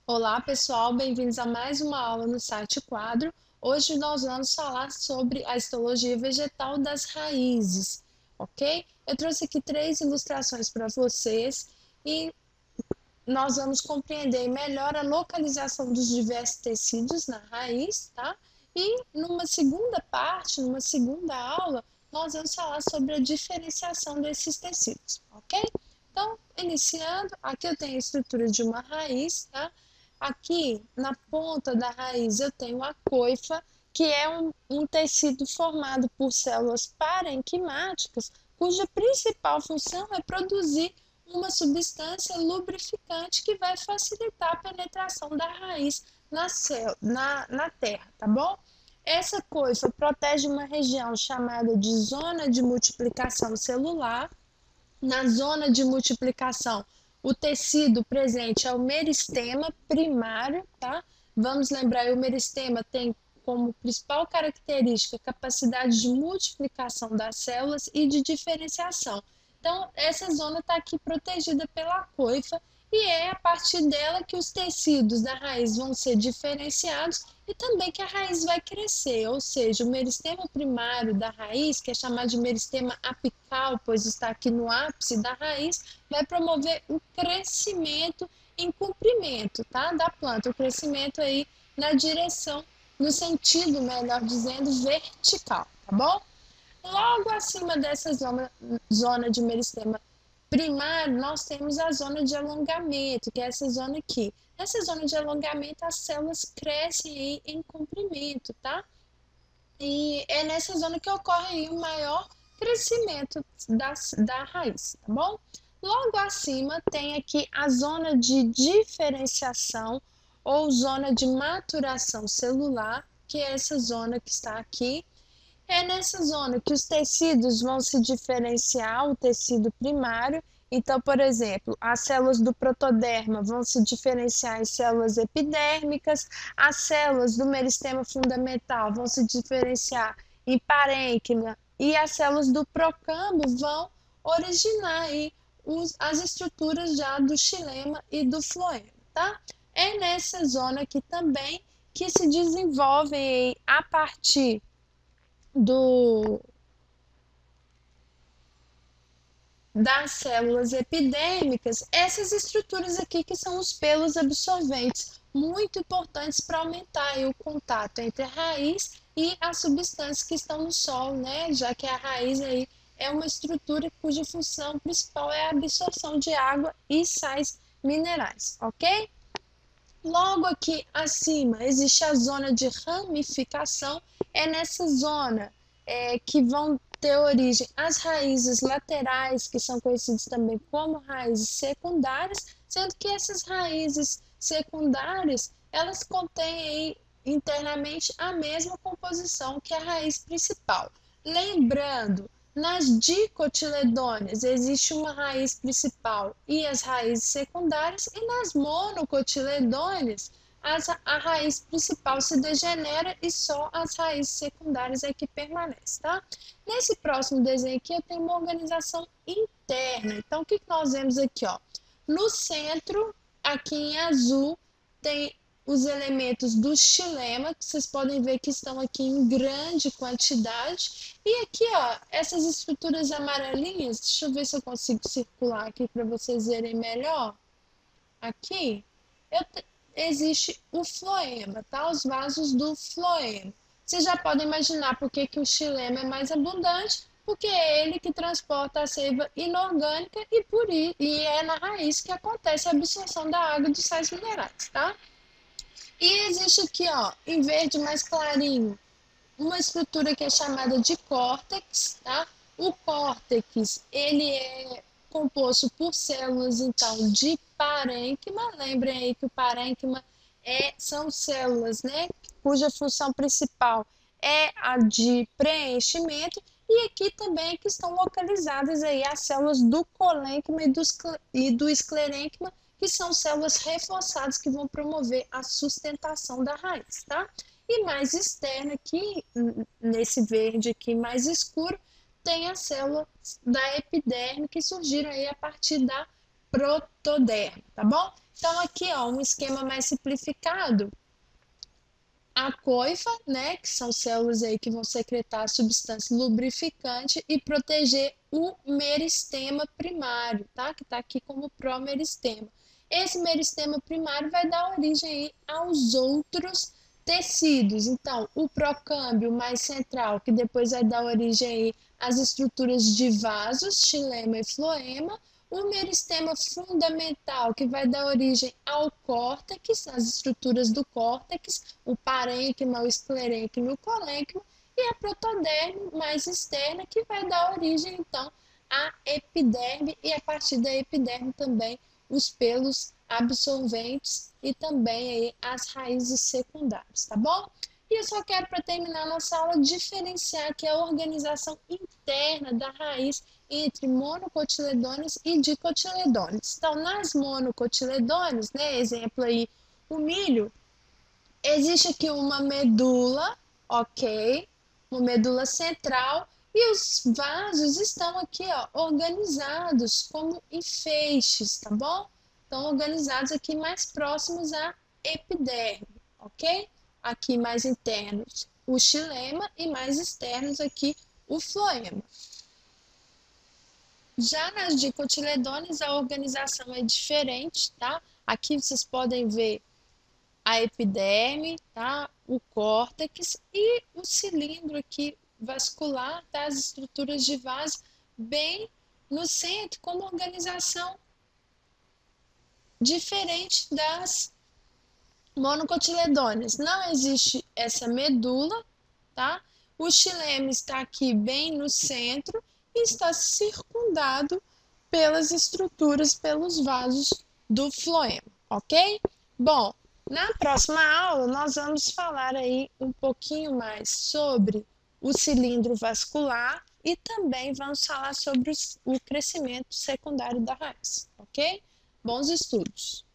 Olá, pessoal, bem-vindos a mais uma aula no site Quadro. Hoje nós vamos falar sobre a histologia vegetal das raízes, ok? Eu trouxe aqui três ilustrações para vocês e nós vamos compreender melhor a localização dos diversos tecidos na raiz, tá? E numa segunda parte, numa segunda aula, nós vamos falar sobre a diferenciação desses tecidos, ok? Então, iniciando, aqui eu tenho a estrutura de uma raiz, tá? Aqui na ponta da raiz eu tenho a coifa, que é um tecido formado por células parenquimáticas, cuja principal função é produzir uma substância lubrificante que vai facilitar a penetração da raiz na terra, tá bom? Essa coifa protege uma região chamada de zona de multiplicação celular. Na zona de multiplicação, o tecido presente é o meristema primário, tá? Vamos lembrar, o meristema tem como principal característica a capacidade de multiplicação das células e de diferenciação. Então, essa zona está aqui protegida pela coifa e é a partir dela que os tecidos da raiz vão ser diferenciados e também que a raiz vai crescer, ou seja, o meristema primário da raiz, que é chamado de meristema apical, pois está aqui no ápice da raiz, vai promover o crescimento em comprimento, tá, da planta, o crescimento aí na direção, no sentido, melhor dizendo, vertical, tá bom? Logo acima dessa zona de meristema primário, nós temos a zona de alongamento, que é essa zona aqui. Nessa zona de alongamento, as células crescem em comprimento, tá? E é nessa zona que ocorre o maior crescimento da raiz, tá bom? Logo acima tem aqui a zona de diferenciação ou zona de maturação celular, que é essa zona que está aqui. É nessa zona que os tecidos vão se diferenciar, o tecido primário. Então, por exemplo, as células do protoderma vão se diferenciar em células epidérmicas, as células do meristema fundamental vão se diferenciar em parênquima e as células do procâmbio vão originar aí as estruturas já do xilema e do floema, tá? É nessa zona aqui também que se desenvolvem a partir do, das células epidêmicas, essas estruturas aqui que são os pelos absorventes, muito importantes para aumentar o contato entre a raiz e as substâncias que estão no solo, né? Já que a raiz aí é uma estrutura cuja função principal é a absorção de água e sais minerais, ok? Logo aqui acima existe a zona de ramificação, é nessa zona que vão ter origem as raízes laterais, que são conhecidas também como raízes secundárias, sendo que essas raízes secundárias, elas contêm aí internamente a mesma composição que a raiz principal. Lembrando, nas dicotiledôneas existe uma raiz principal e as raízes secundárias, e nas monocotiledôneas a raiz principal se degenera e só as raízes secundárias é que permanecem, tá? Nesse próximo desenho aqui eu tenho uma organização interna. Então, o que nós vemos aqui, ó? No centro, aqui em azul, tem os elementos do xilema, que vocês podem ver que estão aqui em grande quantidade. E aqui, ó, essas estruturas amarelinhas, deixa eu ver se eu consigo circular aqui para vocês verem melhor. Aqui, existe o floema, tá? Os vasos do floema. Vocês já podem imaginar por que o xilema é mais abundante, porque é ele que transporta a seiva inorgânica e é na raiz que acontece a absorção da água dos sais minerais, tá? E existe aqui, ó, em verde mais clarinho, uma estrutura que é chamada de córtex, tá? O córtex, ele é composto por células, então, de parênquima. Lembrem aí que o parênquima são células, né, cuja função principal é a de preenchimento, e aqui também que estão localizadas aí as células do colênquima e do esclerênquima, que são células reforçadas que vão promover a sustentação da raiz, tá? E mais externa aqui, nesse verde aqui mais escuro, tem as células da epiderme que surgiram aí a partir da protoderma, tá bom? Então, aqui, ó, um esquema mais simplificado. A coifa, né, que são células aí que vão secretar a substância lubrificante e proteger o meristema primário, tá? Que está aqui como promeristema. Esse meristema primário vai dar origem aí aos outros tecidos. Então, o procâmbio mais central, que depois vai dar origem aí às estruturas de vasos, xilema e floema, o meristema fundamental, que vai dar origem ao córtex, as estruturas do córtex, o parênquima, o esclerênquima e o colênquima, e a protoderme mais externa, que vai dar origem, então, à epiderme, e a partir da epiderme também os pelos absorventes e também aí as raízes secundárias, tá bom? E eu só quero, para terminar nossa aula, diferenciar aqui a organização interna da raiz entre monocotiledôneos e dicotiledôneos. Então, nas monocotiledôneos, né, exemplo aí, o milho, existe aqui uma medula, ok? Uma medula central, e os vasos estão aqui, ó, organizados como em feixes, tá bom? Estão organizados aqui mais próximos à epiderme, ok? Aqui mais internos o xilema e mais externos aqui o floema. Já nas dicotiledôneas a organização é diferente, tá? Aqui vocês podem ver a epiderme, tá? O córtex e o cilindro aqui vascular, tá? As estruturas de vaso bem no centro, com uma organização diferente das monocotiledôneas. Não existe essa medula, tá? O xilema está aqui bem no centro e está circundado pelas estruturas, pelos vasos do floema, ok? Bom, na próxima aula nós vamos falar aí um pouquinho mais sobre o cilindro vascular e também vamos falar sobre o crescimento secundário da raiz, ok? Bons estudos!